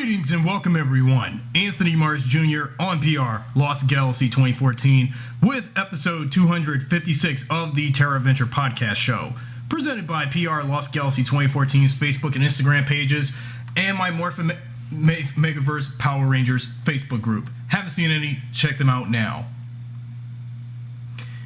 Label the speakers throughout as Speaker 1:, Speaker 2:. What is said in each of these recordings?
Speaker 1: Greetings and welcome everyone. Anthony Mars Jr. on PR, Lost Galaxy 2014, with episode 256 of the Terra Adventure podcast show, presented by PR Lost Galaxy 2014's Facebook and Instagram pages, and my Morphin Megaverse Power Rangers Facebook group. Haven't seen any? Check them out now.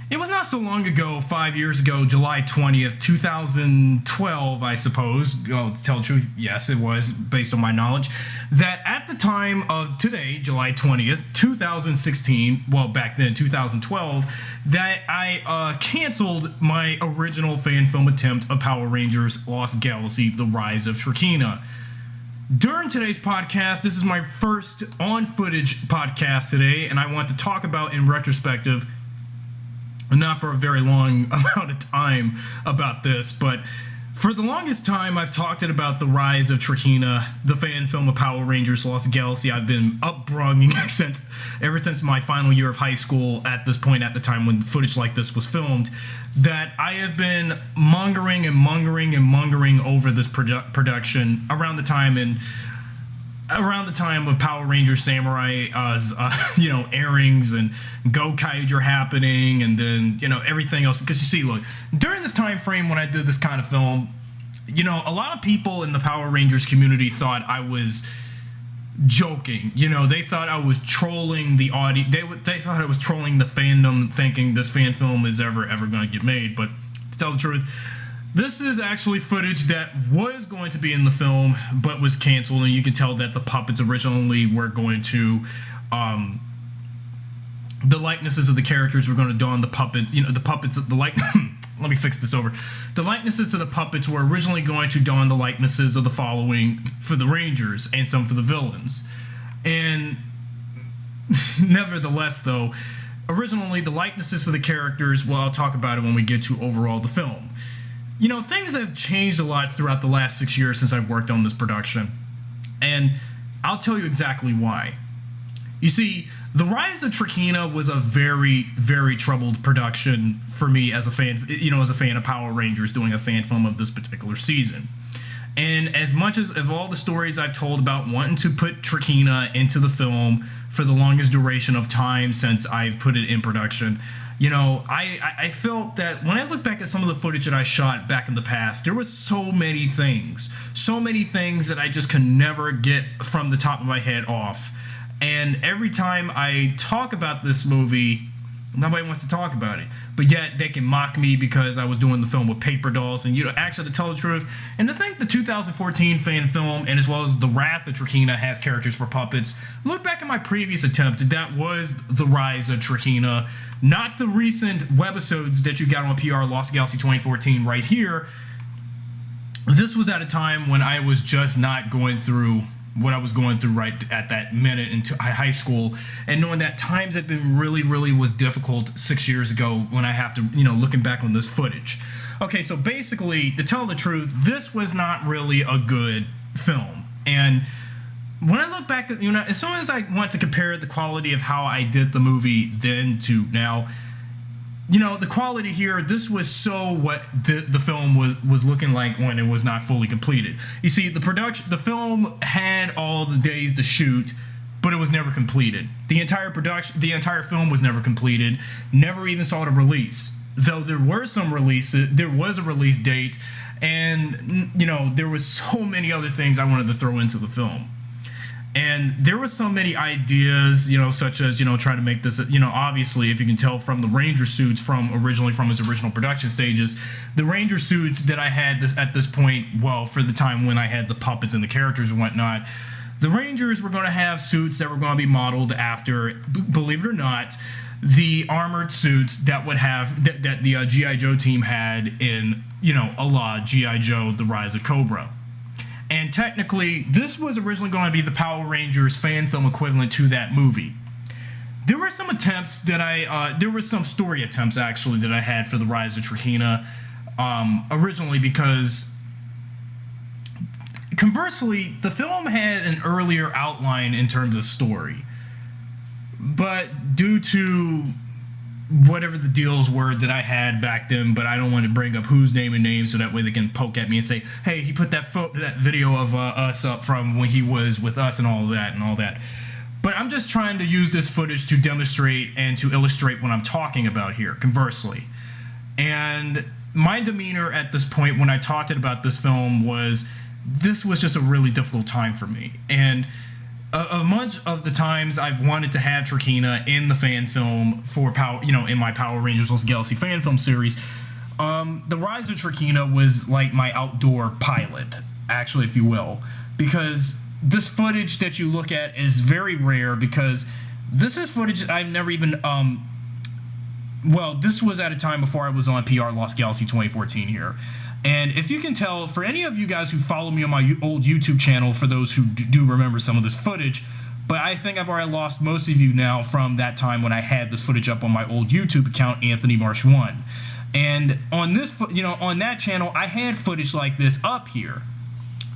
Speaker 1: It was not so long ago, 5 years ago, July 20th, 2012, I suppose, to tell the truth, yes, it was, based on my knowledge, that at the time of today, July 20th, 2016, well, back then, 2012, that I canceled my original fan film attempt of Power Rangers Lost Galaxy, The Rise of Trakeena. During today's podcast, this is my first on-footage podcast today, and I want to talk about, in retrospective, not for a very long amount of time about this, but for the longest time I've talked about the Rise of Trakeena, the fan film of Power Rangers Lost Galaxy. I've been upbringing ever since my final year of high school, at this point, at the time when footage like this was filmed, that I have been mongering over this production around the time of Power Rangers Samurai, airings and Go Kaiju happening, and then, everything else. Because you see, look, during this time frame when I did this kind of film, a lot of people in the Power Rangers community thought I was joking. They thought I was trolling the audience. They thought I was trolling the fandom, thinking this fan film is ever going to get made. But to tell the truth, this is actually footage that was going to be in the film, but was canceled, and you can tell that the puppets originally were going to, the likenesses of the characters were going to don the puppets, let me fix this over. The likenesses to the puppets were originally going to don the likenesses of the following for the Rangers and some for the villains. And nevertheless, though, originally the likenesses for the characters, well, I'll talk about it when we get to overall the film. Things have changed a lot throughout the last 6 years since I've worked on this production, and I'll tell you exactly why. You see, The Rise of Trakeena was a very, very troubled production for me as a fan, as a fan of Power Rangers doing a fan film of this particular season. And as much as of all the stories I've told about wanting to put Trakeena into the film for the longest duration of time since I've put it in production, I felt that when I look back at some of the footage that I shot back in the past, there was so many things that I just could never get from the top of my head off. And every time I talk about this movie, nobody wants to talk about it. But yet they can mock me because I was doing the film with paper dolls. And actually, to tell the truth, and to think the 2014 fan film, and as well as The Wrath of Trakeena, has characters for puppets, look back at my previous attempt. That was The Rise of Trakeena, not the recent webisodes that you got on PR Lost Galaxy 2014 right here. This was at a time when I was just not going through what I was going through right at that minute into high school, and knowing that times had been really was difficult 6 years ago when I have to, looking back on this footage. Okay, so basically, to tell the truth, this was not really a good film. And when I look back at, as soon as I want to compare the quality of how I did the movie then to now, the quality here, this was so what the film was looking like when it was not fully completed. You see, the film had all the days to shoot, but it was never completed. The entire film was never completed, never even saw the release. Though there were some releases, there was a release date, and, there was so many other things I wanted to throw into the film. And there were so many ideas, such as, trying to make this, obviously, if you can tell from the Ranger suits originally from his original production stages, the Ranger suits that I had at this point, well, for the time when I had the puppets and the characters and whatnot, the Rangers were going to have suits that were going to be modeled after, believe it or not, the armored suits that would have, that the G.I. Joe team had in, a la G.I. Joe, The Rise of Cobra. And technically, this was originally going to be the Power Rangers fan film equivalent to that movie. There were some attempts that there were some story attempts, actually, that I had for The Rise of Trakeena originally, because conversely, the film had an earlier outline in terms of story. But due to whatever the deals were that I had back then, but I don't want to bring up whose name and name so that way they can poke at me and say, hey, he put that video of us up from when he was with us and all that. But I'm just trying to use this footage to demonstrate and to illustrate what I'm talking about here, conversely. And my demeanor at this point when I talked about this film was, this was just a really difficult time for me. And much of the times I've wanted to have Trakeena in the fan film for in my Power Rangers Lost Galaxy fan film series. The Rise of Trakeena was like my outdoor pilot, actually, if you will, because this footage that you look at is very rare, because this is footage I've never even this was at a time before I was on PR Lost Galaxy 2014 here. And if you can tell, for any of you guys who follow me on my old YouTube channel, for those who do remember some of this footage, but I think I've already lost most of you now from that time when I had this footage up on my old YouTube account, Anthony Marsh 1. And on this, on that channel, I had footage like this up here.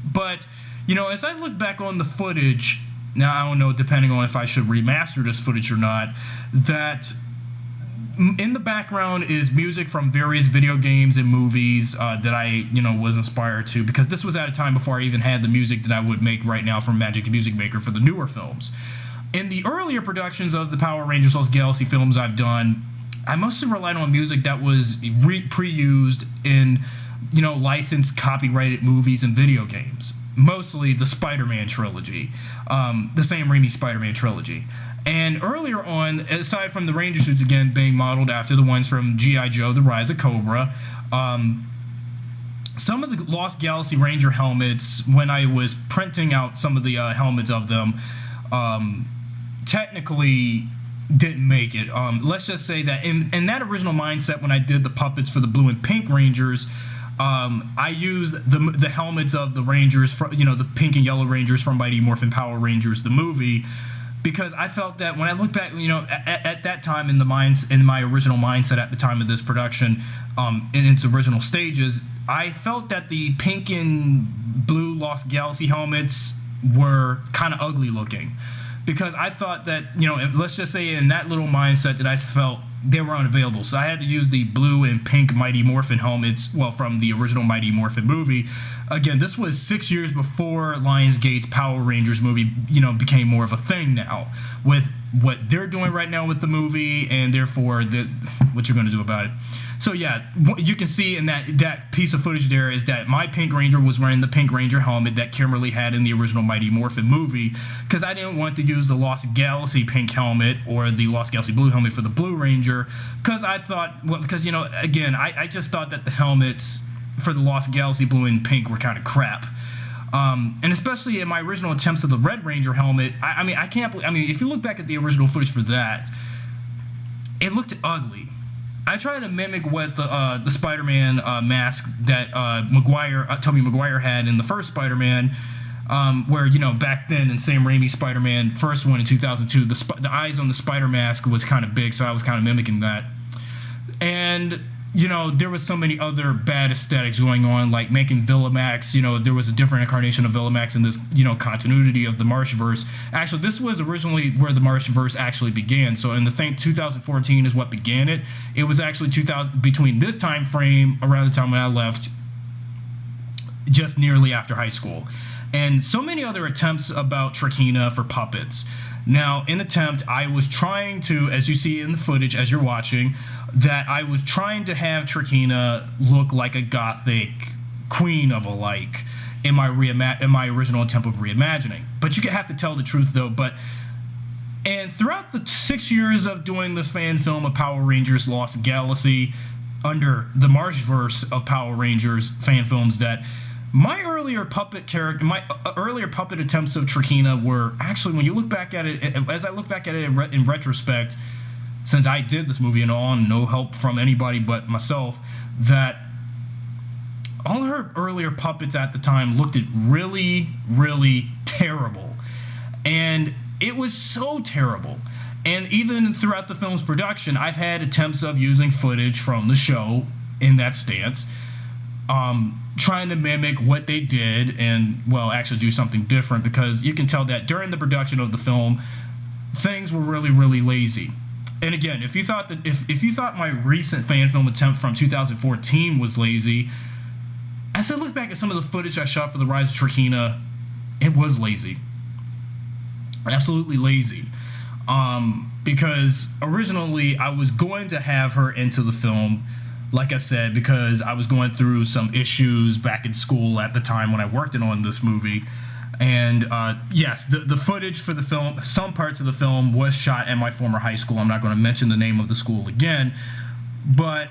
Speaker 1: But, as I look back on the footage, now I don't know, depending on if I should remaster this footage or not, that in the background is music from various video games and movies that I, was inspired to, because this was at a time before I even had the music that I would make right now from Magic Music Maker for the newer films. In the earlier productions of the Power Rangers Lost Galaxy films I've done, I mostly relied on music that was pre-used in, licensed, copyrighted movies and video games. Mostly the Spider-Man trilogy, the Sam Raimi Spider-Man trilogy. And earlier on, aside from the Ranger suits again being modeled after the ones from G.I. Joe, The Rise of Cobra, some of the Lost Galaxy Ranger helmets, when I was printing out some of the helmets of them, technically didn't make it. Let's just say that in that original mindset, when I did the puppets for the Blue and Pink Rangers, I used the helmets of the Rangers, the Pink and Yellow Rangers from Mighty Morphin Power Rangers, the movie, because I felt that when I look back, at that time in my original mindset at the time of this production, in its original stages, I felt that the pink and blue Lost Galaxy helmets were kind of ugly looking, because I thought that, let's just say in that little mindset that I felt they were unavailable. So I had to use the blue and pink Mighty Morphin helmets, from the original Mighty Morphin movie. Again, this was 6 years before Lionsgate's Power Rangers movie, became more of a thing now, with what they're doing right now with the movie, and therefore what you're going to do about it. So yeah, you can see in that piece of footage there is that my Pink Ranger was wearing the Pink Ranger helmet that Kimberly had in the original Mighty Morphin movie, because I didn't want to use the Lost Galaxy pink helmet or the Lost Galaxy blue helmet for the Blue Ranger, because I thought, again, I just thought that the helmets for the Lost Galaxy blue and pink were kind of crap. And especially in my original attempts of the Red Ranger helmet, I can't believe, if you look back at the original footage for that, it looked ugly. I tried to mimic what the Spider-Man mask that Tobey Maguire had in the first Spider-Man, where, back then in Sam Raimi's Spider-Man first one in 2002, the eyes on the Spider mask was kind of big, so I was kind of mimicking that. And there was so many other bad aesthetics going on, like making Villamax. There was a different incarnation of Villamax in this, continuity of the Marshverse. Actually, this was originally where the Marshverse actually began. So in the thing, 2014 is what began it. It was actually between this time frame, around the time when I left, just nearly after high school. And so many other attempts about Trakeena for puppets. Now, in attempt, I was trying to, as you see in the footage as you're watching, that I was trying to have Trakeena look like a gothic queen of a like in my original attempt of reimagining. But you have to tell the truth though. And throughout the 6 years of doing this fan film of Power Rangers Lost Galaxy under the Marshverse of Power Rangers fan films, that my earlier puppet attempts of Trakeena were actually, when you look back at it, as I look back at it in retrospect, since I did this movie and all, and no help from anybody but myself, that all her earlier puppets at the time looked really, really terrible. And it was so terrible. And even throughout the film's production, I've had attempts of using footage from the show in that stance, trying to mimic what they did and, actually do something different, because you can tell that during the production of the film, things were really, really lazy. And again, if you thought that if you thought my recent fan film attempt from 2014 was lazy, as I look back at some of the footage I shot for the Rise of Trakeena, it was lazy. Absolutely lazy. Because originally I was going to have her into the film, like I said, because I was going through some issues back in school at the time when I worked on this movie. And yes, the footage for the film, some parts of the film was shot at my former high school. I'm not going to mention the name of the school again. But,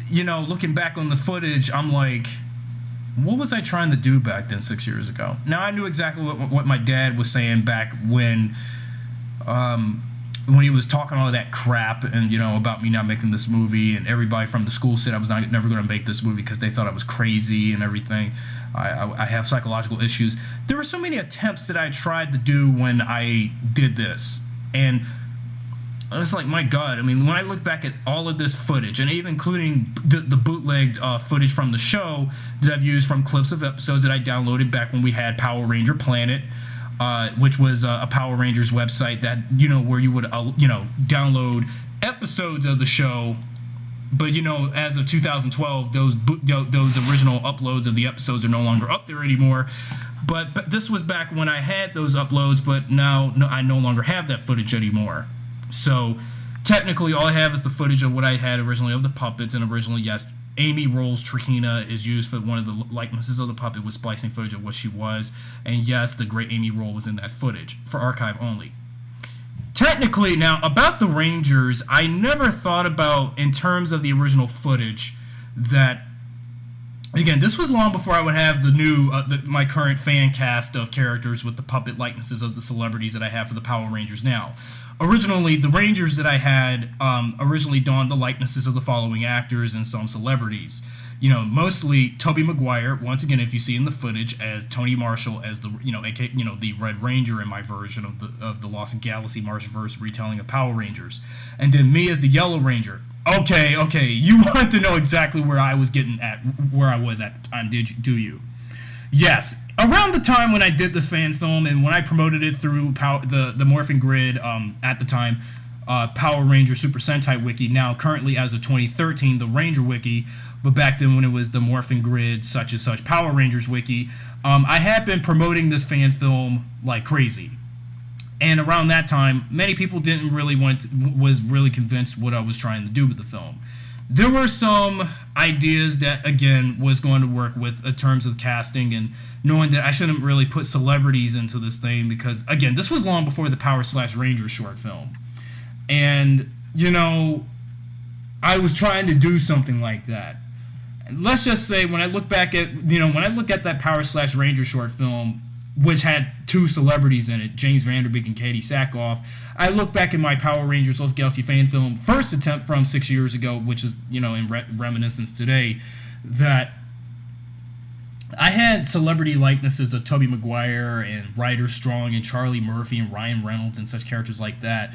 Speaker 1: you know, looking back on the footage, I'm like, what was I trying to do back then 6 years ago? Now, I knew exactly what my dad was saying back when he was talking all of that crap and, you know, about me not making this movie, and everybody from the school said I was never going to make this movie because they thought I was crazy and everything. I have psychological issues. There were so many attempts that I tried to do when I did this, and it's like, my God, I mean, when I look back at all of this footage, and even including the bootlegged footage from the show that I've used from clips of episodes that I downloaded back when we had Power Ranger Planet, which was a Power Rangers website that, you know, where you would, you know, download episodes of the show. But, you know, as of 2012, those original uploads of the episodes are no longer up there anymore. But this was back when I had those uploads, but now I no longer have that footage anymore. So technically, all I have is the footage of what I had originally of the puppets, and originally, yes, Amy Rolls Trakeena is used for one of the likenesses of the puppet with splicing footage of what she was. And yes, the great Amy Roll was in that footage for archive only. Technically, now, about the Rangers, I never thought about, in terms of the original footage, that, again, this was long before I would have the new, my current fan cast of characters with the puppet likenesses of the celebrities that I have for the Power Rangers now. Originally, the Rangers that I had originally donned the likenesses of the following actors and some celebrities. You know, mostly Tobey Maguire, once again, if you see in the footage, as Tony Marshall, as the, you know, the Red Ranger in my version of the Lost Galaxy Marshverse retelling of Power Rangers. And then me as the Yellow Ranger. Okay, you want to know exactly where I was getting at, where I was at the time, do you? Yes, around the time when I did this fan film and when I promoted it through the Morphin Grid at the time, Power Ranger Super Sentai Wiki, now currently as of 2013, the Ranger Wiki, but back then when it was the Morphin Grid such and such Power Rangers Wiki, I had been promoting this fan film like crazy. And around that time, many people was really convinced what I was trying to do with the film. There were some ideas that, again, was going to work with in terms of casting and knowing that I shouldn't really put celebrities into this thing because, again, this was long before the Power/Ranger short film. And, you know, I was trying to do something like that. And let's just say when I look back at, you know, when I look at that Power/Ranger short film, which had two celebrities in it, James Vanderbeek and Katie Sackhoff, I look back at my Power Rangers Lost Galaxy fan film first attempt from 6 years ago, which is, you know, in reminiscence today, that I had celebrity likenesses of Tobey Maguire and Ryder Strong and Charlie Murphy and Ryan Reynolds and such characters like that.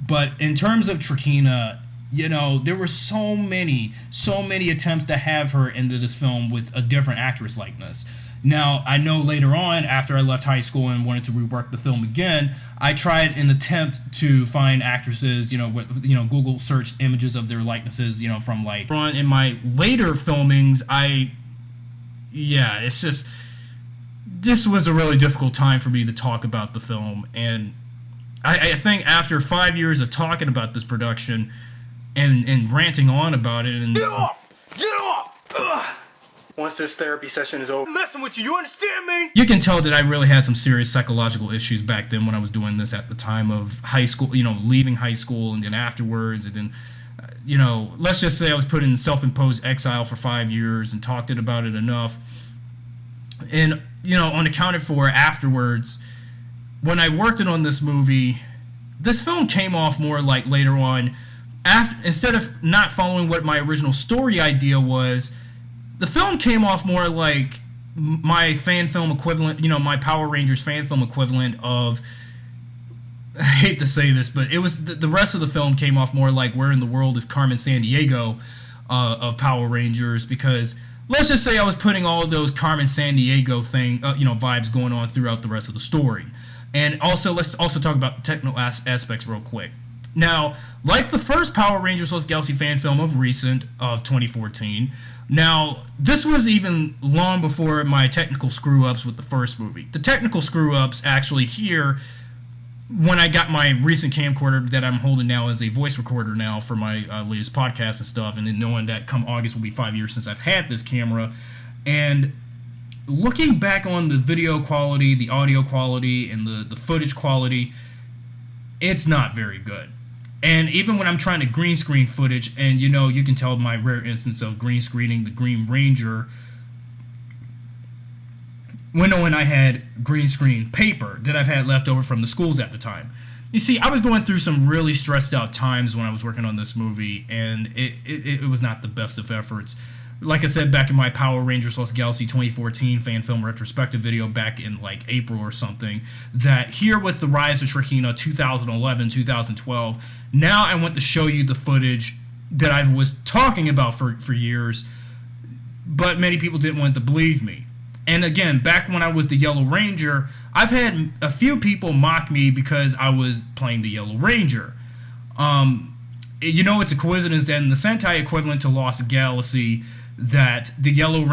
Speaker 1: But in terms of Trakeena, you know, there were so many attempts to have her into this film with a different actress likeness. Now, I know later on, after I left high school and wanted to rework the film again, I tried an attempt to find actresses, you know, Google search images of their likenesses, you know, from like in my later filmings. It's just, this was a really difficult time for me to talk about the film, and I think after 5 years of talking about this production and ranting on about it and... Get off! Ugh. Once this therapy session is over, I'm messing with you, you understand me? You can tell that I really had some serious psychological issues back then when I was doing this at the time of high school, you know, leaving high school and then afterwards, and then, you know, let's just say I was put in self-imposed exile for 5 years and talked about it enough. And, you know, unaccounted for afterwards, when I worked on this movie, this film came off more like later on, instead of not following what my original story idea was, the film came off more like my fan film equivalent, you know, my Power Rangers fan film equivalent of, I hate to say this, but it was, the rest of the film came off more like Where in the World is Carmen Sandiego of Power Rangers, because let's just say I was putting all of those Carmen Sandiego vibes going on throughout the rest of the story. And also, let's also talk about the technical aspects real quick. Now, like the first Power Rangers Lost Galaxy fan film of 2014, now, this was even long before my technical screw-ups with the first movie. The technical screw-ups actually here, when I got my recent camcorder that I'm holding now as a voice recorder now for my latest podcast and stuff, and then knowing that come August will be 5 years since I've had this camera, and looking back on the video quality, the audio quality, and the footage quality, it's not very good. And even when I'm trying to green screen footage, and you can tell my rare instance of green screening the Green Ranger, when I had green screen paper that I've had left over from the schools at the time. You see, I was going through some really stressed out times when I was working on this movie, and it was not the best of efforts. Like I said, back in my Power Rangers Lost Galaxy 2014 fan film retrospective video back in like April or something, that here with the Rise of Trakeena 2011, 2012, now I want to show you the footage that I was talking about for years, but many people didn't want to believe me. And again, back when I was the Yellow Ranger, I've had a few people mock me because I was playing the Yellow Ranger. It's a coincidence that in the Sentai equivalent to Lost Galaxy, that the Yellow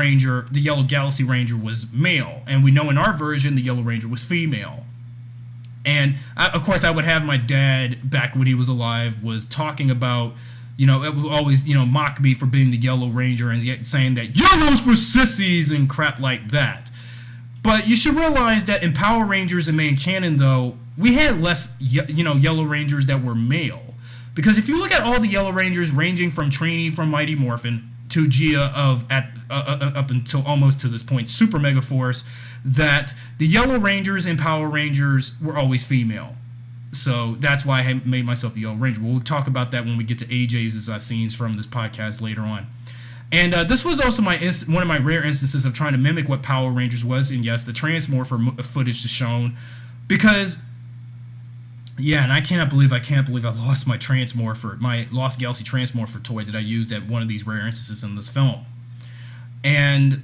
Speaker 1: Galaxy Ranger was male, and we know in our version the Yellow Ranger was female. And of course, I would have my dad back when he was alive was talking about, it would always mock me for being the Yellow Ranger and yet saying that yellows were sissies and crap like that. But you should realize that in Power Rangers and main canon, though, we had less Yellow Rangers that were male, because if you look at all the Yellow Rangers ranging from Trini from Mighty Morphin to Gia up until almost to this point, Super Mega Force, that the Yellow Rangers and Power Rangers were always female. So that's why I made myself the Yellow Ranger. We'll talk about that when we get to AJ's scenes from this podcast later on. And this was also one of my rare instances of trying to mimic what Power Rangers was, and yes, the Transmorpher footage is shown, because and I can't believe I lost my Transmorpher, my Lost Galaxy Transmorpher toy that I used at one of these rare instances in this film. And,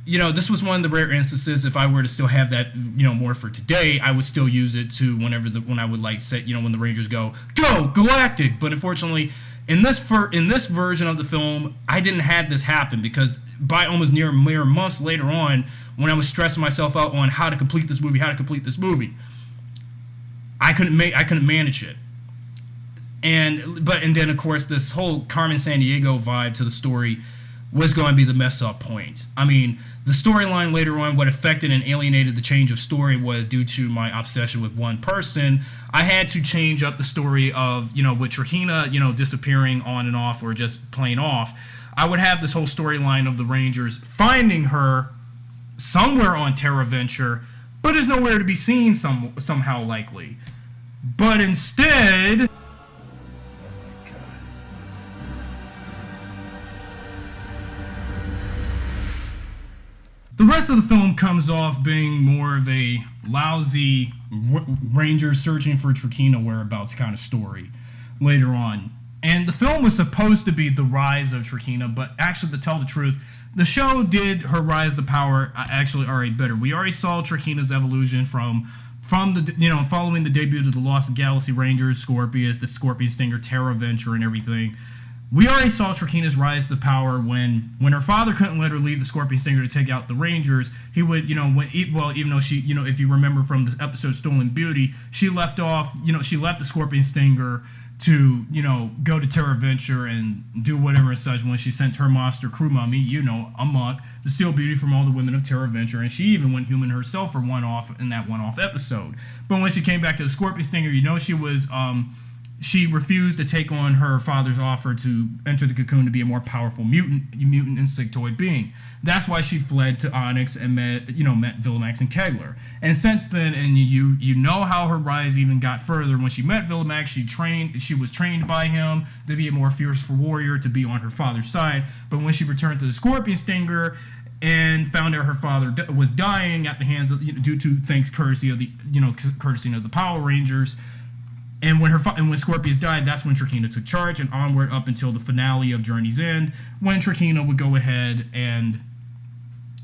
Speaker 1: this was one of the rare instances. If I were to still have that, Morpher today, I would still use it to when I would when the Rangers go Galactic. But unfortunately, in this version of the film, I didn't have this happen, because by almost mere months later on, when I was stressing myself out on how to complete this movie, I couldn't manage it. And then of course this whole Carmen Sandiego vibe to the story was going to be the mess up point. I mean, the storyline later on, what affected and alienated the change of story was due to my obsession with one person. I had to change up the story of, with Trakeena, disappearing on and off or just playing off. I would have this whole storyline of the Rangers finding her somewhere on Terra Venture, but is nowhere to be seen somehow likely. But instead, the rest of the film comes off being more of a lousy Ranger searching for Trakeena whereabouts kind of story later on. And the film was supposed to be the Rise of Trakeena, but actually, to tell the truth, the show did her rise to power actually already better. We already saw Trakeena's evolution from the following the debut of the Lost Galaxy Rangers, Scorpius, the Scorpion Stinger, Terra Venture, and everything. We already saw Trakeena's rise to power when her father couldn't let her leave the Scorpion Stinger to take out the Rangers. He would, even though she, if you remember from the episode Stolen Beauty, she left the Scorpion Stinger to, go to Terra Venture and do whatever and such when she sent her monster crew mummy, Amok, to steal beauty from all the women of Terra Venture, and she even went human herself for that one-off episode. But when she came back to the Scorpion Stinger, she refused to take on her father's offer to enter the cocoon to be a more powerful mutant insectoid being. That's why she fled to Onyx and met Villamax and Kegler. And since then, and you know how her rise even got further. When she met Villamax, she was trained by him to be a more fierce warrior, to be on her father's side. But when she returned to the Scorpion Stinger and found out her father was dying at the hands of due to courtesy of the Power Rangers. And when Scorpius died, that's when Trakeena took charge, and onward up until the finale of Journey's End, when Trakeena would go ahead and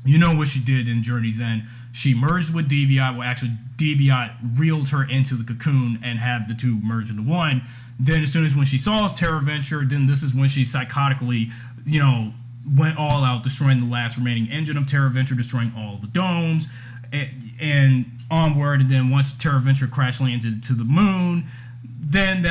Speaker 1: You know what she did in Journey's End. She merged with Deviant. Well, actually, Deviant reeled her into the cocoon and have the two merge into one. Then as soon as when she saw Terra Venture, then this is when she psychotically, went all out, destroying the last remaining engine of Terra Venture, destroying all the domes, and onward. And then once Terra Venture crash landed to the moon, then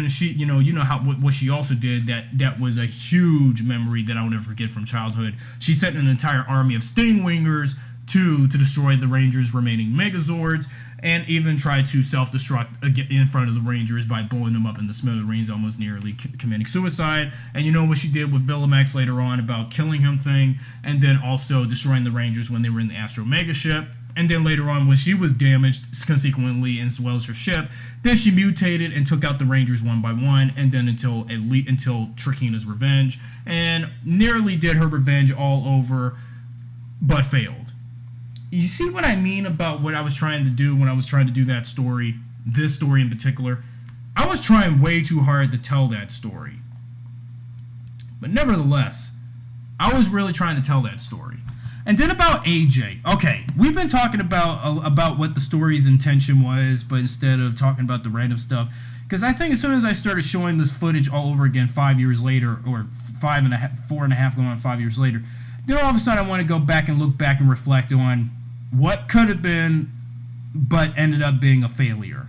Speaker 1: she, how what she also did that was a huge memory that I'll never forget from childhood. She sent an entire army of Stingwingers to destroy the Rangers' remaining Megazords, and even tried to self-destruct in front of the Rangers by blowing them up in the smithereens, almost nearly committing suicide. And you know what she did with Villamax later on about killing him thing, and then also destroying the Rangers when they were in the Astro Mega ship. And then later on, when she was damaged consequently, as well as her ship, then she mutated and took out the Rangers one by one, and then until Trakeena's revenge, and nearly did her revenge all over, but failed. You see what I mean about what I was trying to do when I was trying to do that story, this story in particular? I was trying way too hard to tell that story. But nevertheless, I was really trying to tell that story. And then about AJ. Okay, we've been talking about what the story's intention was, but instead of talking about the random stuff, because I think as soon as I started showing this footage all over again 5 years later, or 4.5 going on 5 years later, then all of a sudden I want to go back and look back and reflect on what could have been, but ended up being a failure.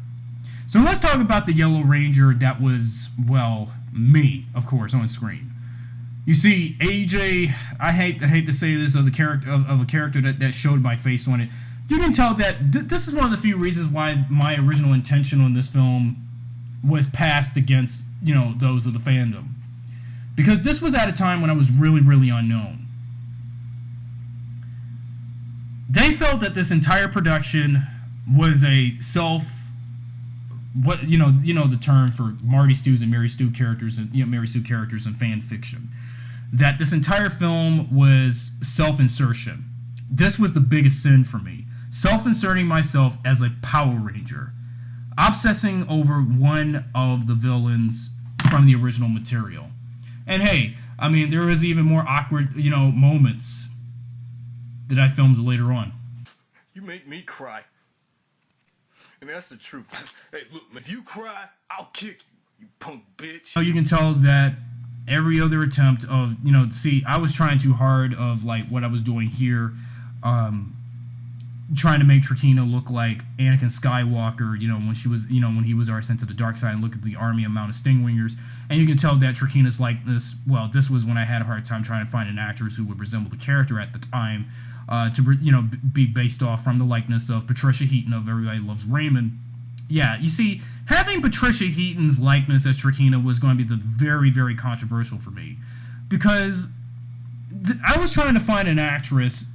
Speaker 1: So let's talk about the Yellow Ranger that was, well, me, of course, on screen. You see, AJ, I hate to say this, of a character that showed my face on it. You can tell that this is one of the few reasons why my original intention on this film was passed against, those of the fandom. Because this was at a time when I was really, really unknown. They felt that this entire production was a the term for Marty Stu's and Mary Stu characters and Mary Stu characters in fan fiction. That this entire film was self-insertion. This was the biggest sin for me. Self-inserting myself as a Power Ranger. Obsessing over one of the villains from the original material. And hey, I mean, there was even more awkward, moments that I filmed later on.
Speaker 2: You make me cry. And that's the truth. Hey, look, if you cry, I'll kick you punk bitch.
Speaker 1: So you can tell that every other attempt of, I was trying too hard of, like, what I was doing here, trying to make Trakeena look like Anakin Skywalker, when she was, when he was already sent to the dark side, and look at the army amount of Stingwingers. And you can tell that Trakeena's likeness, well, this was when I had a hard time trying to find an actress who would resemble the character at the time, to, be based off from the likeness of Patricia Heaton of Everybody Loves Raymond. Yeah, you see, having Patricia Heaton's likeness as Trakeena was going to be very, very controversial for me. Because I was trying to find an actress,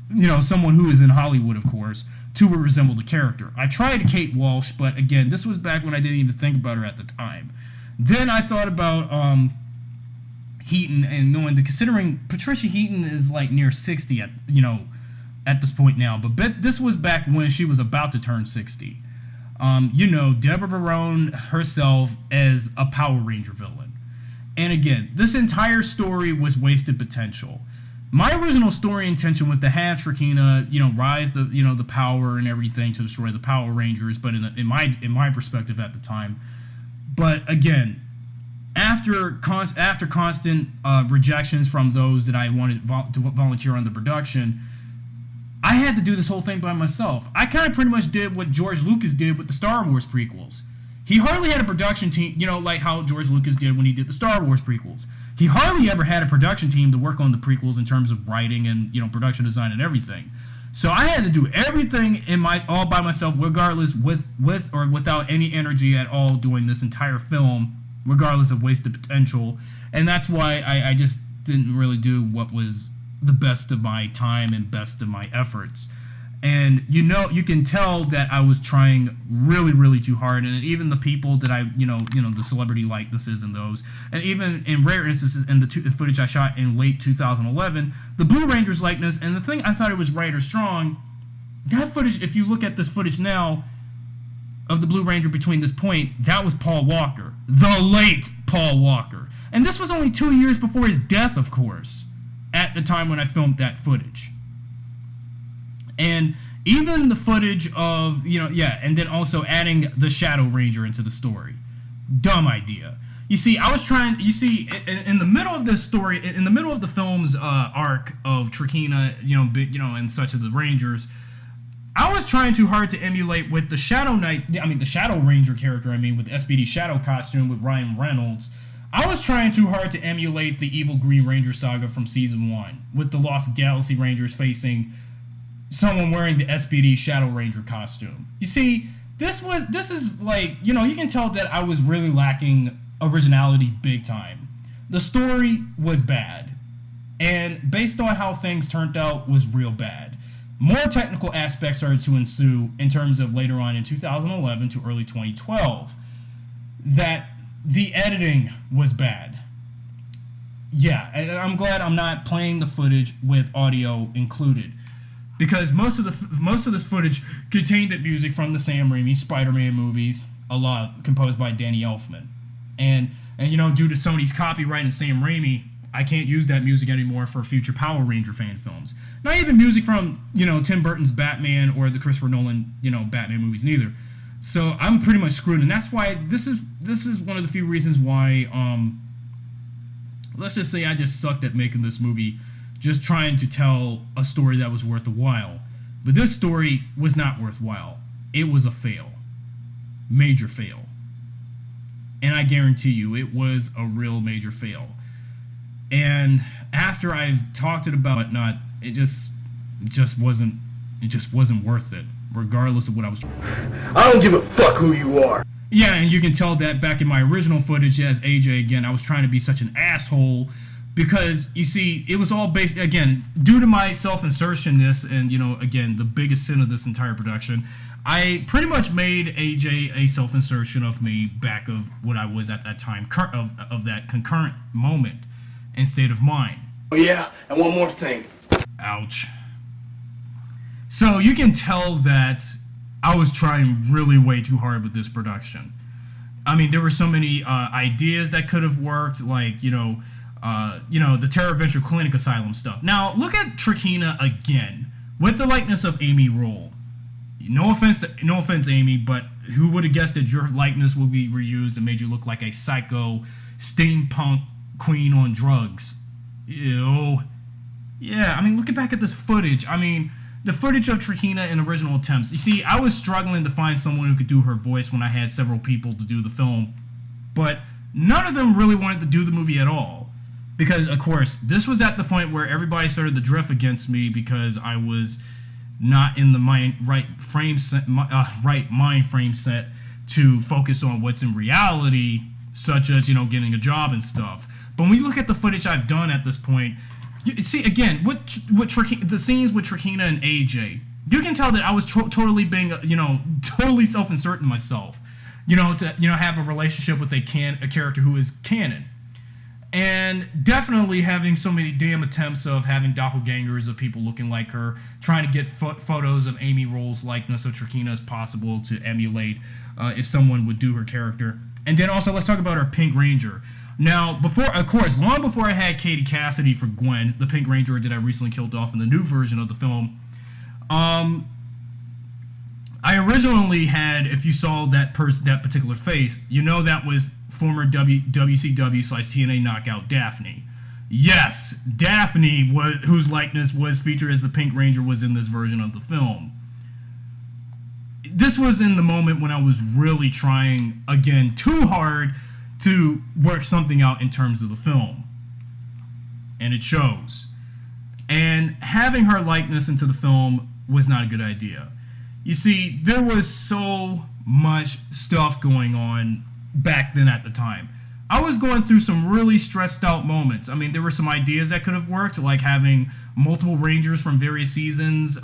Speaker 1: someone who is in Hollywood, of course, to resemble the character. I tried Kate Walsh, but again, this was back when I didn't even think about her at the time. Then I thought about Heaton, and considering Patricia Heaton is like near 60 at this point now, but this was back when she was about to turn 60. Deborah Barone herself as a Power Ranger villain. And again, this entire story was wasted potential. My original story intention was to have Trakeena, rise the power and everything to destroy the Power Rangers, but in my perspective at the time. But again, after constant rejections from those that I wanted to volunteer on the production, I had to do this whole thing by myself. I kind of pretty much did what George Lucas did with the Star Wars prequels. He hardly had a production team, like how George Lucas did when he did the Star Wars prequels. He hardly ever had a production team to work on the prequels in terms of writing and, production design and everything. So I had to do everything all by myself, regardless with or without any energy at all doing this entire film, regardless of wasted potential. And that's why I just didn't really do what was the best of my time and best of my efforts. And you can tell that I was trying really, really too hard, and even the people that I, the celebrity likenesses and those, and even in rare instances in the footage I shot in late 2011, the Blue Rangers likeness, and the thing I thought it was right or strong, that footage, if you look at this footage now of the Blue Ranger between this point, that was Paul Walker, the late Paul Walker. And this was only 2 years before his death, of course, at the time when I filmed that footage. And even the footage of, and then also adding the Shadow Ranger into the story. Dumb idea. You see, I was trying, in the middle of this story, in the middle of the film's arc of Trakeena, and such of the Rangers, I was trying too hard to emulate with the Shadow Ranger character, with the SPD Shadow costume with Ryan Reynolds. I was trying too hard to emulate the evil Green Ranger saga from season 1, with the Lost Galaxy Rangers facing someone wearing the SPD Shadow Ranger costume. You see, this is like, you can tell that I was really lacking originality big time. The story was bad, and based on how things turned out was real bad. More technical aspects started to ensue in terms of later on in 2011 to early 2012 that the editing was bad. Yeah, and I'm glad I'm not playing the footage with audio included, because most of this footage contained the music from the Sam Raimi Spider-Man movies, a lot composed by Danny Elfman. And due to Sony's copyright and Sam Raimi, I can't use that music anymore for future Power Ranger fan films. Not even music from, Tim Burton's Batman or the Christopher Nolan, Batman movies neither. So I'm pretty much screwed, and that's why this is one of the few reasons why let's just say I just sucked at making this movie, just trying to tell a story that was worth a while. But this story was not worthwhile. It was a fail. Major fail. And I guarantee you, it was a real major fail. And after I've talked it about whatnot, it just wasn't worth it, regardless of what I was doing.
Speaker 2: I don't give a fuck who you are.
Speaker 1: Yeah, and you can tell that back in my original footage as AJ again, I was trying to be such an asshole because, you see, it was all based, again, due to my self-insertionness and, again, the biggest sin of this entire production, I pretty much made AJ a self-insertion of me back of what I was at that time, of that concurrent moment and state of mind.
Speaker 2: Oh yeah, and one more thing.
Speaker 1: Ouch. So you can tell that I was trying really way too hard with this production. There were so many ideas that could have worked, like, the Terra Venture Clinic Asylum stuff. Now, look at Trakeena again, with the likeness of Amy Roll. No offense, Amy, but who would have guessed that your likeness would be reused and made you look like a psycho steampunk queen on drugs? Ew. Yeah, looking back at this footage, the footage of Trakeena in original attempts. You see, I was struggling to find someone who could do her voice when I had several people to do the film, but none of them really wanted to do the movie at all. Because, of course, this was at the point where everybody started to drift against me because I was not in the right mind frame set to focus on what's in reality, such as, getting a job and stuff. But when you look at the footage I've done at this point, you see, again, the scenes with Trakeena and AJ, you can tell that I was totally being, totally self-inserting myself, to, have a relationship with a character who is canon. And definitely having so many damn attempts of having doppelgangers of people looking like her, trying to get photos of Amy Roll's likeness of Trakeena as possible to emulate if someone would do her character. And then also, let's talk about our Pink Ranger. Now, long before I had Katie Cassidy for Gwen, the Pink Ranger that I recently killed off in the new version of the film, I originally had, if you saw that particular face, that was former WCW/TNA knockout Daphne. Yes, Daphne, whose likeness was featured as the Pink Ranger, was in this version of the film. This was in the moment when I was really trying, again, too hard to work something out in terms of the film. And it shows. And having her likeness into the film was not a good idea. You see, there was so much stuff going on back then at the time. I was going through some really stressed out moments. There were some ideas that could have worked, like having multiple Rangers from various seasons,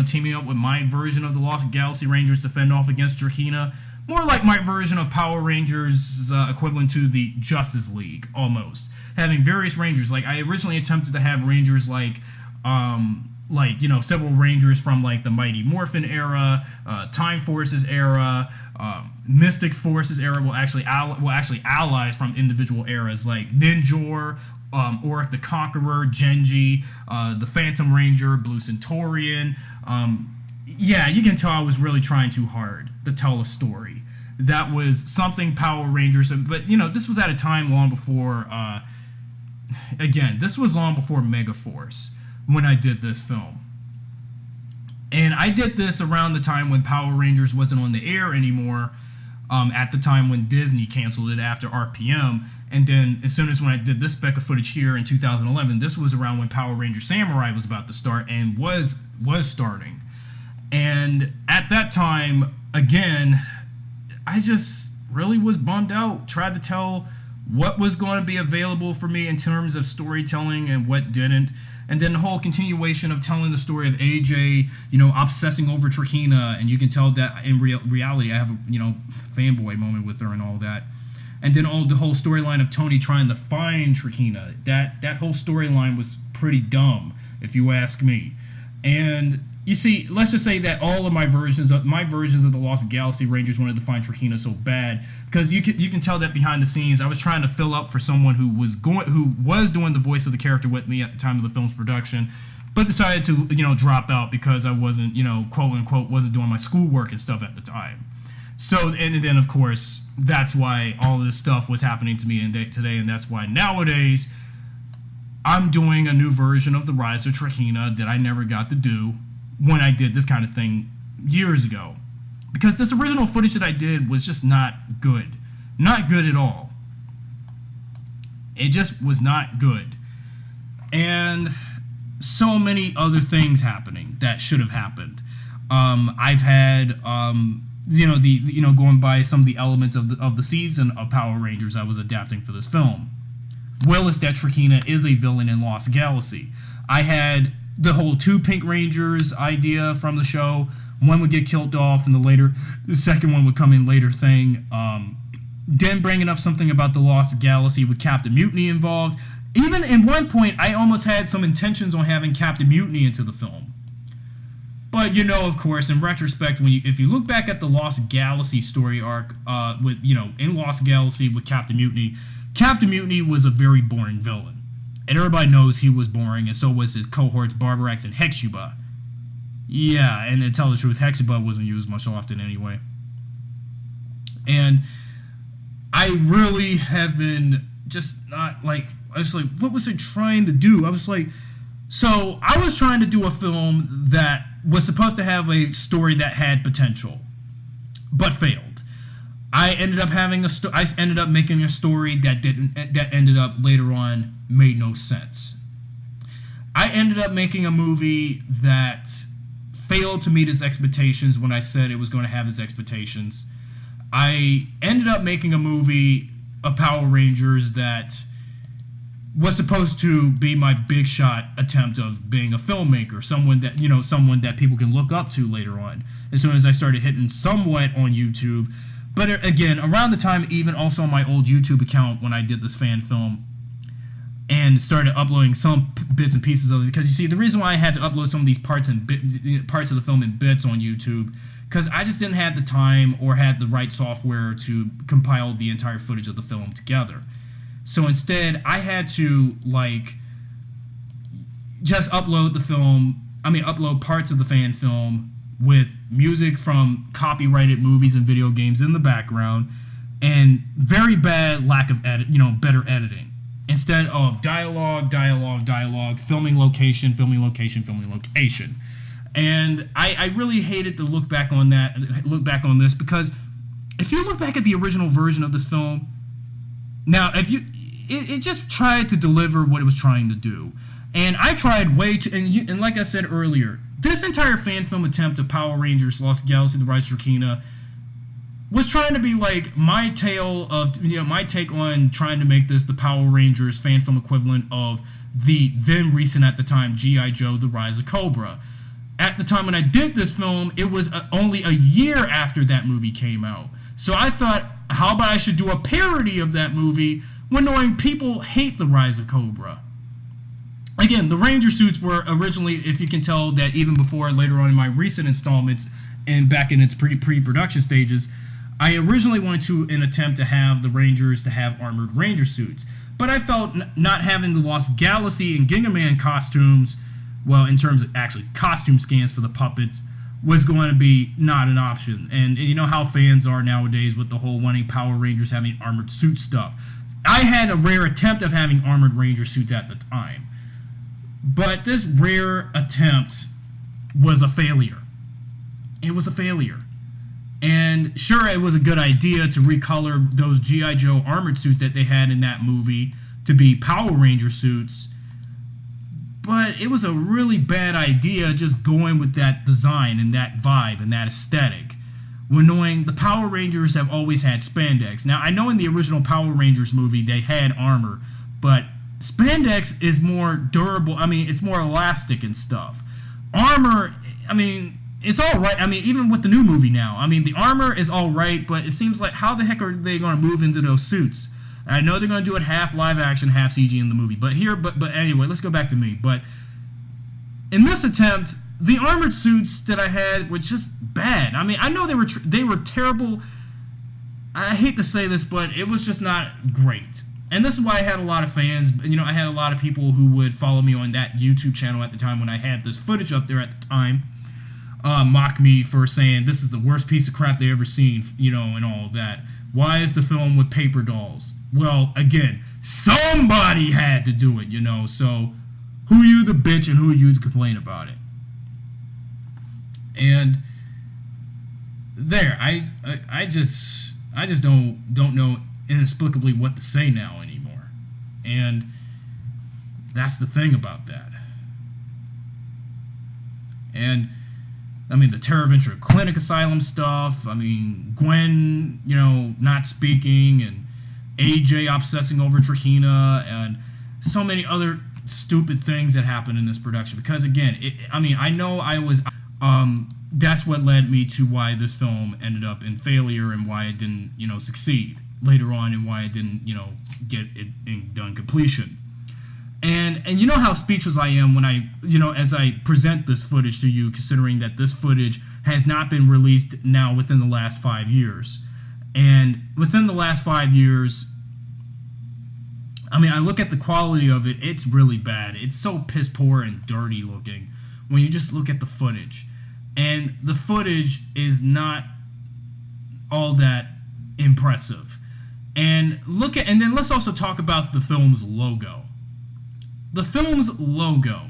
Speaker 1: teaming up with my version of the Lost Galaxy Rangers to fend off against Trakeena. More like my version of Power Rangers, equivalent to the Justice League, almost. Having various Rangers. Like, I originally attempted to have Rangers several Rangers from, like, the Mighty Morphin era, Time Forces era, Mystic Forces era, actually allies from individual eras, like Ninjor, Auric the Conqueror, Genji, the Phantom Ranger, Blue Centaurian, Yeah, you can tell I was really trying too hard to tell a story. That was something Power Rangers, but this was at a time long before. Again, this was long before Megaforce when I did this film. And I did this around the time when Power Rangers wasn't on the air anymore, at the time when Disney canceled it after RPM. And then as soon as when I did this speck of footage here in 2011, this was around when Power Ranger Samurai was about to start and was starting. And at that time, again, I just really was bummed out, tried to tell what was going to be available for me in terms of storytelling and what didn't. And then the whole continuation of telling the story of AJ, obsessing over Trakeena, and you can tell that in reality I have a, fanboy moment with her and all that. And then the whole storyline of Tony trying to find Trakeena. That whole storyline was pretty dumb, if you ask me. And you see, let's just say that all of my versions of the Lost Galaxy Rangers wanted to find Trakeena so bad, because you can tell that behind the scenes I was trying to fill up for someone who was doing the voice of the character with me at the time of the film's production, but decided to drop out because I wasn't quote unquote wasn't doing my schoolwork and stuff at the time. So and then of course that's why all of this stuff was happening to me today, and that's why nowadays I'm doing a new version of the Rise of Trakeena that I never got to do when I did this kind of thing years ago. Because this original footage that I did was just not good. Not good at all. It just was not good. And so many other things happening that should have happened. I've had, going by some of the elements of the season of Power Rangers I was adapting for this film. Willis that Trakeena is a villain in Lost Galaxy. I had the whole 2 Pink Rangers idea from the show. One would get killed off and the second one would come in later thing. Then bringing up something about the Lost Galaxy with Captain Mutiny involved. Even in one point, I almost had some intentions on having Captain Mutiny into the film. But of course, in retrospect, if you look back at the Lost Galaxy story arc, in Lost Galaxy with Captain Mutiny was a very boring villain. And everybody knows he was boring, and so was his cohorts Barbarax and Hexuba. Yeah, and to tell the truth, Hexuba wasn't used much often anyway. And I really have been just not I was like, what was it trying to do? I was trying to do a film that was supposed to have a story that had potential, but failed. I ended up making a story that ended up later on made no sense. I ended up making a movie that failed to meet his expectations when I said it was going to have his expectations. I ended up making a movie of Power Rangers that was supposed to be my big shot attempt of being a filmmaker, someone that people can look up to later on, as soon as I started hitting somewhat on YouTube. But again, around the time, even also on my old YouTube account when I did this fan film and started uploading some bits and pieces of it, because you see, the reason why I had to upload some of these parts of the film in bits on YouTube, because I just didn't have the time or had the right software to compile the entire footage of the film together. So instead, I had to just upload upload parts of the fan film with music from copyrighted movies and video games in the background, and very bad lack of better editing. Instead of dialogue, filming location. And I really hated to look back on this, because if you look back at the original version of this film, now it just tried to deliver what it was trying to do. And I tried and like I said earlier, this entire fan film attempt of Power Rangers Lost Galaxy, The Rise of Trakeena, was trying to be like my take on trying to make this the Power Rangers fan film equivalent of the then recent at the time G.I. Joe, The Rise of Cobra. At the time when I did this film, it was only a year after that movie came out. So I thought, how about I should do a parody of that movie when knowing people hate The Rise of Cobra. Again, the Ranger suits were originally, if you can tell that even before later on in my recent installments and back in its pre-production stages, I originally wanted to attempt to have the Rangers to have armored Ranger suits. But I felt not having the Lost Galaxy and Gingaman costumes well, in terms of actually costume scans for the puppets, was going to be not an option. And you know how fans are nowadays with the whole wanting Power Rangers having armored suit stuff. I had a rare attempt of having armored Ranger suits at the time. But this rare attempt was a failure. It was a failure. And sure, it was a good idea to recolor those G.I. Joe armored suits that they had in that movie to be Power Ranger suits. But it was a really bad idea just going with that design and that vibe and that aesthetic. When knowing the Power Rangers have always had spandex. Now, I know in the original Power Rangers movie they had armor, but spandex is more durable. I mean, it's more elastic and stuff. Armor, I mean, it's all right. I mean, even with the new movie now, I mean, the armor is all right, but it seems like how the heck are they going to move into those suits? I know they're going to do it half live action, half CG in the movie. But anyway, let's go back to me. But in this attempt, the armored suits that I had were just bad. I mean, I know they were terrible. I hate to say this, but it was just not great. And this is why I had a lot of fans. You know, I had a lot of people who would follow me on that YouTube channel at the time when I had this footage up there at the time, mock me for saying this is the worst piece of crap they ever seen, you know, and all of that. Why is the film with paper dolls? Well, again, somebody had to do it, you know, so who are you the bitch and who are you to complain about it? And there, I just don't know inexplicably what to say now anymore. And that's the thing about that. And I mean, the Terra Clinic Asylum stuff. I mean, Gwen, you know, not speaking, and AJ obsessing over Trakeena, and so many other stupid things that happened in this production. Because again, I know I was. That's what led me to why this film ended up in failure and why it didn't, you know, succeed later on, and why it didn't, you know, get it in done completion. And you know how speechless I am when I, you know, as I present this footage to you, considering that this footage has not been released now within the last 5 years. And within the last 5 years, I mean, I look at the quality of it, it's really bad. It's so piss poor and dirty looking when you just look at the footage. And the footage is not all that impressive. And then let's also talk about the film's logo. The film's logo.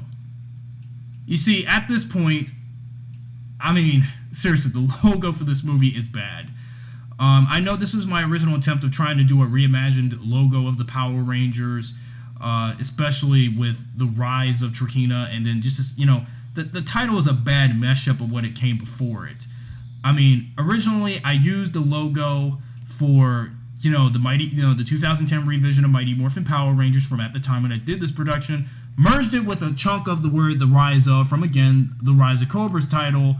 Speaker 1: You see, at this point, I mean, seriously, the logo for this movie is bad. I know this was my original attempt of trying to do a reimagined logo of the Power Rangers, especially with the Rise of Trakeena, and then just, you know, the title is a bad mashup of what it came before it. I mean, originally I used the logo for, you know, the 2010 revision of Mighty Morphin Power Rangers from at the time when I did this production, merged it with a chunk of the word the Rise of from, again, the Rise of Cobra's title,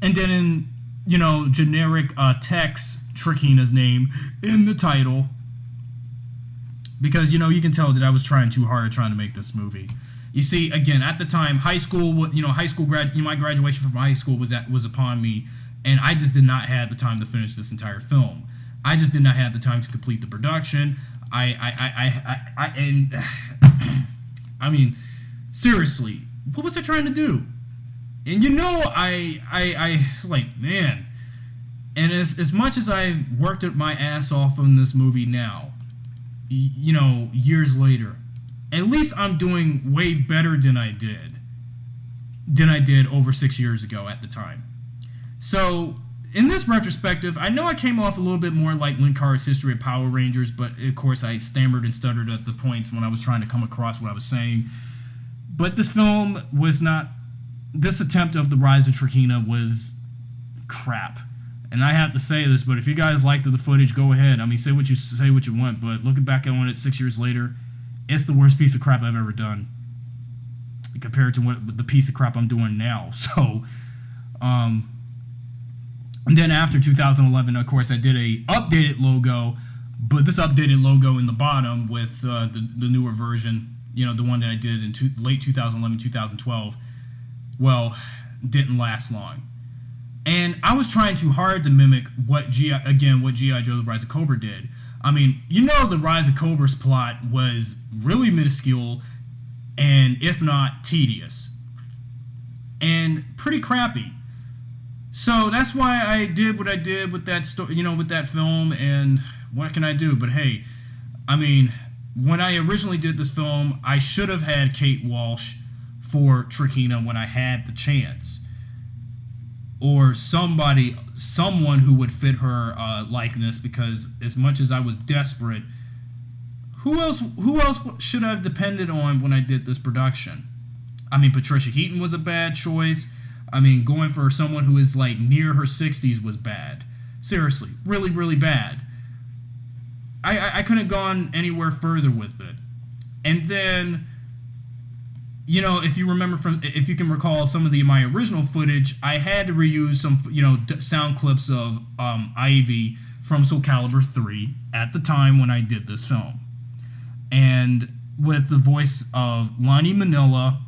Speaker 1: and then in, you know, generic text, Trakeena's name in the title, because, you know, you can tell that I was trying too hard trying to make this movie. You see, again, at the time, my graduation from high school was upon me, and I just did not have the time to finish this entire film. I just did not have the time to complete the production. I mean, seriously, what was I trying to do? And you know, I like, man. And as much as I've worked my ass off on this movie now, you know, years later, at least I'm doing way better than I did over 6 years ago at the time. So, in this retrospective, I know I came off a little bit more like Lynn Carr's History of Power Rangers, but of course I stammered and stuttered at the points when I was trying to come across what I was saying. But this film was not... This attempt of the Rise of Trakeena was crap. And I have to say this, but if you guys liked the footage, go ahead. I mean, say what you want, but looking back on it 6 years later, it's the worst piece of crap I've ever done compared to the piece of crap I'm doing now. So, and then after 2011, of course, I did a updated logo, but this updated logo in the bottom with the newer version, you know, the one that I did in late 2011, 2012, well, didn't last long. And I was trying too hard to mimic what G.I. Joe: The Rise of Cobra did. I mean, you know, the Rise of Cobra's plot was really minuscule and, if not, tedious. and pretty crappy. So that's why I did what I did with that with that film, and what can I do? But hey, I mean, when I originally did this film, I should have had Kate Walsh for Trakeena when I had the chance, or someone who would fit her likeness. Because as much as I was desperate, who else should I have depended on when I did this production? I mean, Patricia Heaton was a bad choice. I mean, going for someone who is like near her 60s was bad. Seriously, really, really bad. I couldn't have gone anywhere further with it. And then, if you can recall some of my original footage, I had to reuse some, sound clips of Ivy from Soul Calibur 3 at the time when I did this film. And with the voice of Lonnie Manila,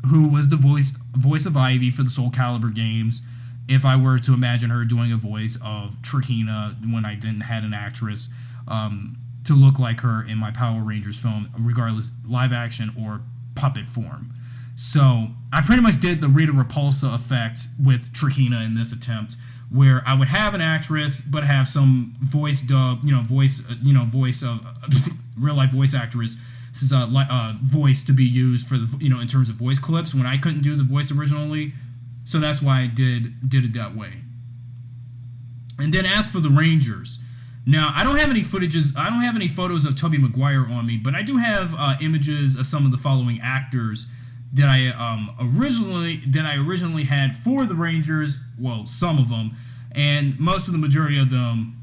Speaker 1: who was the voice of Ivy for the Soul Calibur games, if I were to imagine her doing a voice of Trakeena when I didn't have an actress to look like her in my Power Rangers film, regardless live action or puppet form. So I pretty much did the Rita Repulsa effect with Trakeena in this attempt, where I would have an actress but have some voice dub, voice of real life voice actress. This is a voice to be used for the in terms of voice clips when I couldn't do the voice originally, so that's why I did it that way. And then as for the Rangers, now I don't have any photos of Tobey Maguire on me, but I do have images of some of the following actors that I originally had for the Rangers. Well, some of them, and most of the majority of them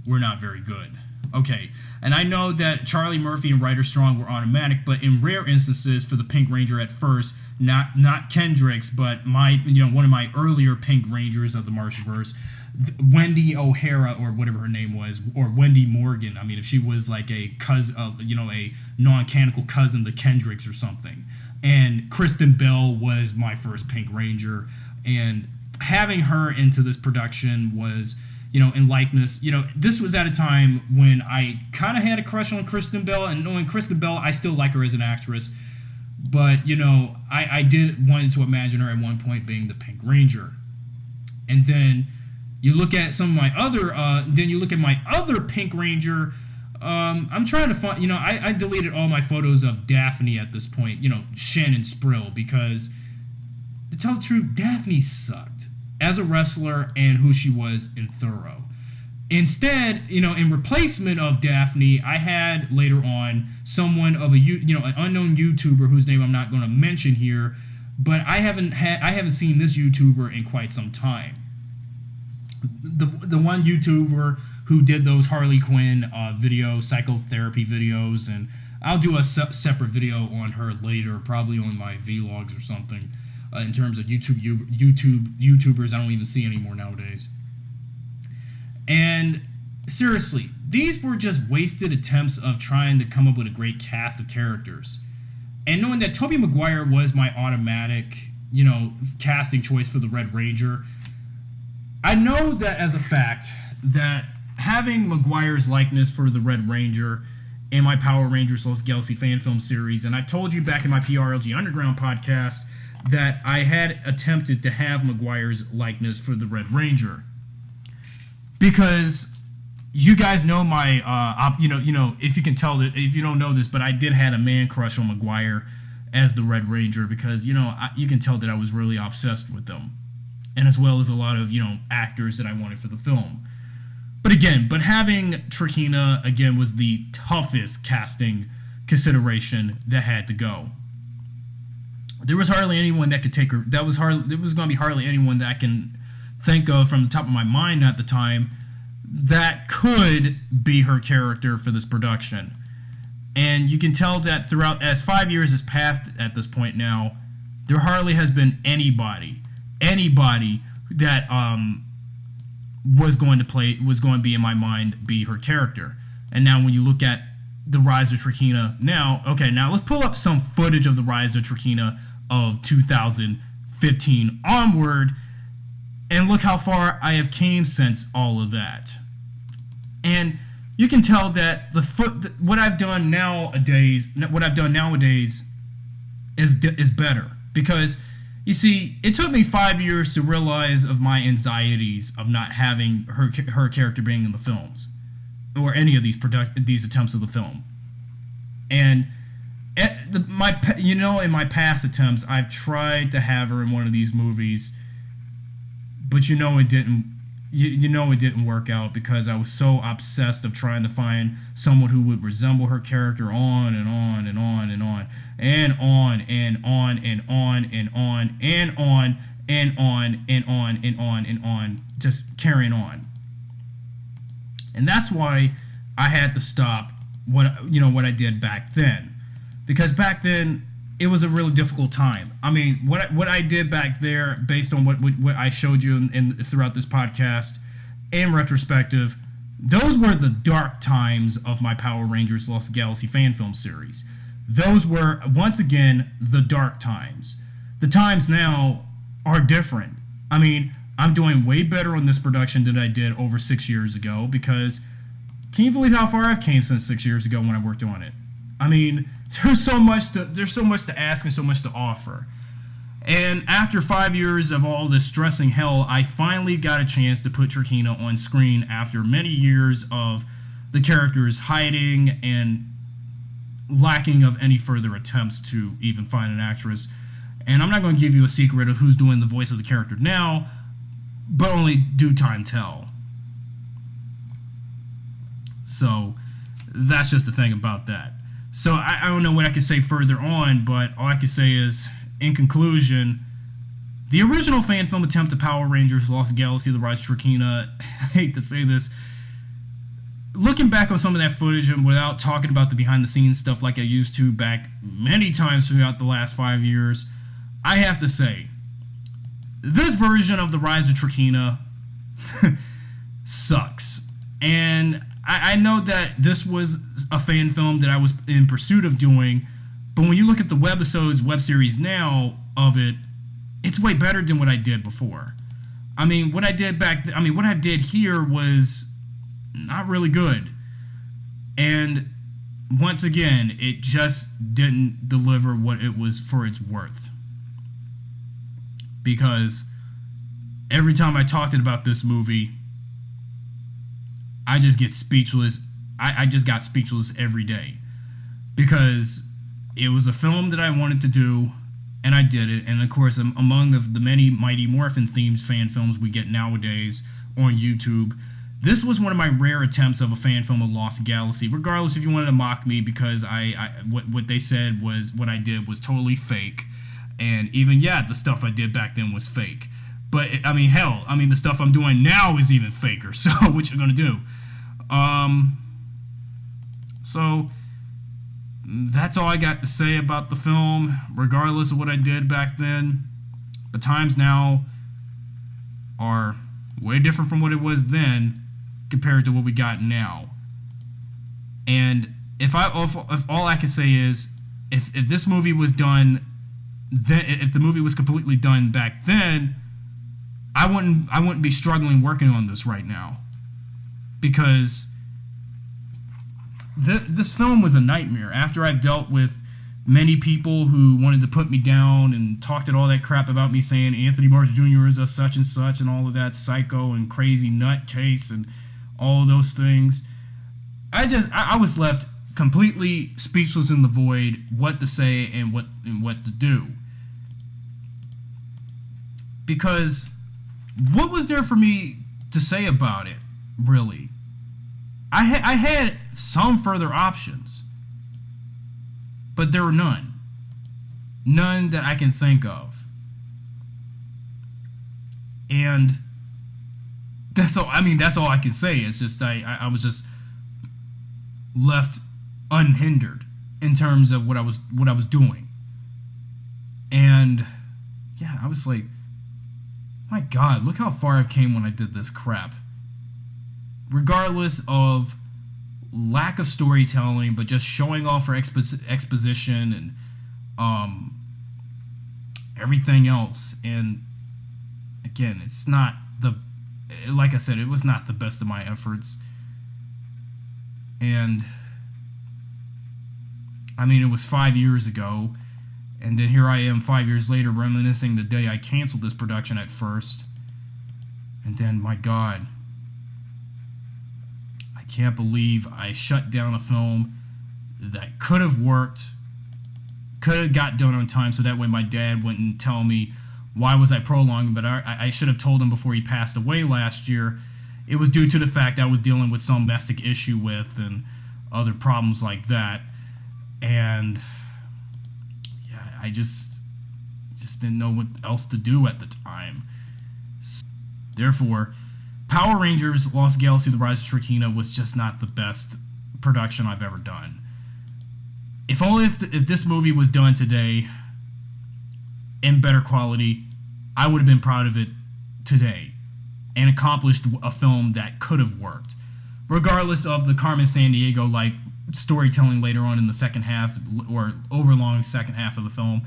Speaker 1: were not very good. Okay, and I know that Charlie Murphy and Ryder Strong were automatic, but in rare instances for the Pink Ranger at first, not Kendrick's, but one of my earlier Pink Rangers of the Marshverse, Wendy O'Hara, or whatever her name was, or Wendy Morgan. I mean, if she was like a cousin, a non-canonical cousin to Kendrick's or something. And Kristen Bell was my first Pink Ranger, and having her into this production was, in likeness, this was at a time when I kind of had a crush on Kristen Bell, and knowing Kristen Bell, I still like her as an actress, but, I did want to imagine her at one point being the Pink Ranger. And then you look at some of my other Pink Ranger. I'm trying to find, I deleted all my photos of Daphne at this point, Shannon Sprill, because to tell the truth, Daphne sucked as a wrestler and who she was in Thorough. Instead, in replacement of Daphne, I had later on someone of an unknown YouTuber whose name I'm not going to mention here, but I haven't seen this YouTuber in quite some time. The one YouTuber who did those Harley Quinn psychotherapy videos, and I'll do a separate video on her later, probably on my vlogs or something. In terms of YouTubers I don't even see anymore nowadays. And seriously, these were just wasted attempts of trying to come up with a great cast of characters. And knowing that Tobey Maguire was my automatic, casting choice for the Red Ranger, I know that as a fact that having Maguire's likeness for the Red Ranger in my Power Rangers Lost Galaxy fan film series, and I've told you back in my PRLG Underground podcast that I had attempted to have Maguire's likeness for the Red Ranger, because you guys know my if you can tell that, if you don't know this, but I did had a man crush on Maguire as the Red Ranger, because you can tell that I was really obsessed with them, and as well as a lot of actors that I wanted for the film. But having Trakeena again was the toughest casting consideration that had to go. There was hardly anyone that could take her. There was going to be hardly anyone that I can think of from the top of my mind at the time that could be her character for this production. And you can tell that throughout, as 5 years has passed at this point now, there hardly has been anybody that was going to be in my mind be her character. And now when you look at the Rise of Trakeena now let's pull up some footage of the Rise of Trakeena of 2015 onward, and look how far I have came since all of that. And you can tell that what I've done nowadays is better, because You see, it took me 5 years to realize of my anxieties of not having her character being in the films, or any of these attempts of the film. And in my past attempts, I've tried to have her in one of these movies, but it didn't. It didn't work out because I was so obsessed of trying to find someone who would resemble her character on and on and on and on and on and on and on and on and on and on and on and on and on, just carrying on. And that's why I had to stop what I did back then, because back then it was a really difficult time. I mean, what I did back there, based on what I showed you throughout this podcast and retrospective, those were the dark times of my Power Rangers Lost Galaxy fan film series. Those were, once again, the dark times. The times now are different. I mean, I'm doing way better on this production than I did over 6 years ago, because can you believe how far I've came since 6 years ago when I worked on it? I mean, there's so much to ask and so much to offer. And after 5 years of all this stressing hell, I finally got a chance to put Trakeena on screen after many years of the characters hiding and lacking of any further attempts to even find an actress. And I'm not going to give you a secret of who's doing the voice of the character now, but only due time tell. So that's just the thing about that. So I don't know what I can say further on, but all I can say is, in conclusion, the original fan film attempt to Power Rangers Lost Galaxy, The Rise of Trakeena, I hate to say this, looking back on some of that footage and without talking about the behind the scenes stuff like I used to back many times throughout the last 5 years, I have to say, this version of The Rise of Trakeena sucks. And I know that this was a fan film that I was in pursuit of doing, but when you look at the webisodes, web series now of it, it's way better than what I did before. I mean, what I did here was not really good. And once again, it just didn't deliver what it was for its worth. Because every time I talked about this movie, I just get speechless. I just got speechless every day, because it was a film that I wanted to do, and I did it. And of course, among the many Mighty Morphin themed fan films we get nowadays on YouTube, this was one of my rare attempts of a fan film of Lost Galaxy. Regardless if you wanted to mock me, because what they said was what I did was totally fake, and even the stuff I did back then was fake. But I mean, hell, the stuff I'm doing now is even faker. So what you gonna do? So that's all I got to say about the film, regardless of what I did back then. The times now are way different from what it was then compared to what we got now. And if all I can say is, if this movie was done then, if the movie was completely done back then, I wouldn't be struggling working on this right now, because this film was a nightmare. After I've dealt with many people who wanted to put me down and talked all that crap about me, saying Anthony Marsh Jr. is a such and such and all of that psycho and crazy nutcase and all of those things, I was left completely speechless in the void, what to say and what to do. Because what was there for me to say about it, really? I had some further options, but there were none. None that I can think of. And that's all. That's all I can say. It's just I was just left unhindered in terms of what I was doing. And I was like, my God, look how far I've came when I did this crap. Regardless of lack of storytelling, but just showing off for exposition and everything else. And again, it's not like I said, it was not the best of my efforts. And it was 5 years ago, And then here I am 5 years later reminiscing the day I canceled this production at first. And then, my God, I can't believe I shut down a film that could have worked, could have got done on time, so that way my dad wouldn't tell me why was I prolonging. But I should have told him before he passed away last year. It was due to the fact I was dealing with some domestic issue with and other problems like that. And yeah, I just didn't know what else to do at the time. So, therefore, Power Rangers Lost Galaxy The Rise of Trakeena was just not the best production I've ever done. If only if this movie was done today in better quality, I would have been proud of it today and accomplished a film that could have worked. Regardless of the Carmen Sandiego like storytelling later on in the second half or overlong second half of the film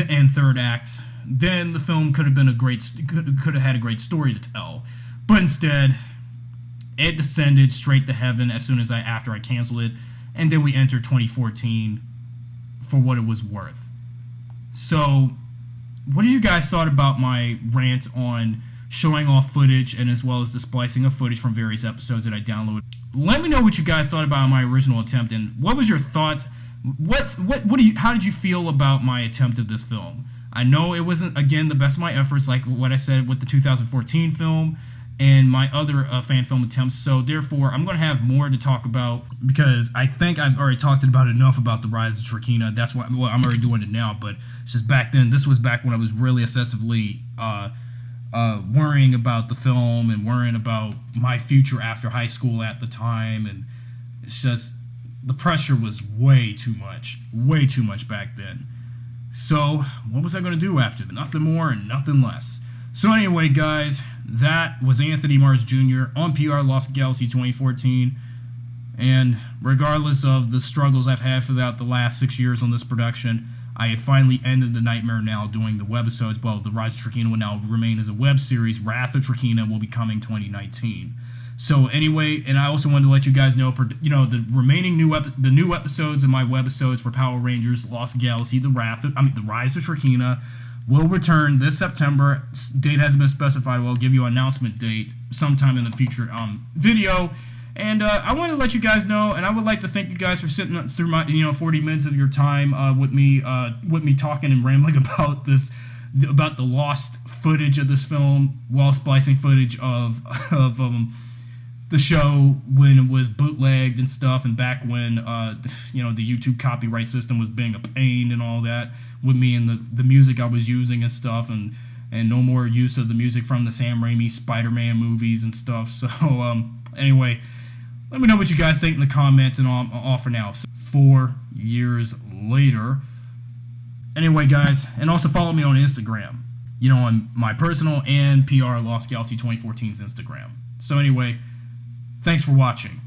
Speaker 1: and third act, then the film could have been could have had a great story to tell. But instead, it descended straight to heaven as soon as after I canceled it, and then we entered 2014 for what it was worth. So, what did you guys thought about my rant on showing off footage and as well as the splicing of footage from various episodes that I downloaded? Let me know what you guys thought about my original attempt, and what was your thought? How did you feel about my attempt at this film? I know it wasn't, again, the best of my efforts, like what I said with the 2014 film and my other fan film attempts, so therefore I'm going to have more to talk about because I think I've already talked about enough about the Rise of Trakeena. That's why I'm already doing it now, but it's just back then. This was back when I was really excessively worrying about the film and worrying about my future after high school at the time, and it's just the pressure was way too much back then. So what was I going to do after that? Nothing more and nothing less. So anyway, guys, that was Anthony Mars Jr. on PR Lost Galaxy 2014. And regardless of the struggles I've had throughout the last 6 years on this production, I have finally ended the nightmare now doing the webisodes. Well, the Rise of Trakeena will now remain as a web series. Wrath of Trakeena will be coming 2019. So anyway, and I also wanted to let you guys know, the remaining new episodes of my webisodes for Power Rangers Lost Galaxy, the Rise of Trakeena, will return this September. Date hasn't been specified. I'll give you an announcement date sometime in the future video. And I want to let you guys know, and I would like to thank you guys for sitting through my 40 minutes of your time with me talking and rambling about the lost footage of this film while splicing footage of the show when it was bootlegged and stuff, and back when the YouTube copyright system was being a pain and all that, with me and the music I was using and stuff, and no more use of the music from the Sam Raimi Spider-Man movies and stuff. So anyway, let me know what you guys think in the comments, and all for now. So 4 years later. Anyway, guys, and also follow me on Instagram, on my personal and PR Lost Galaxy 2014's Instagram. So anyway, thanks for watching.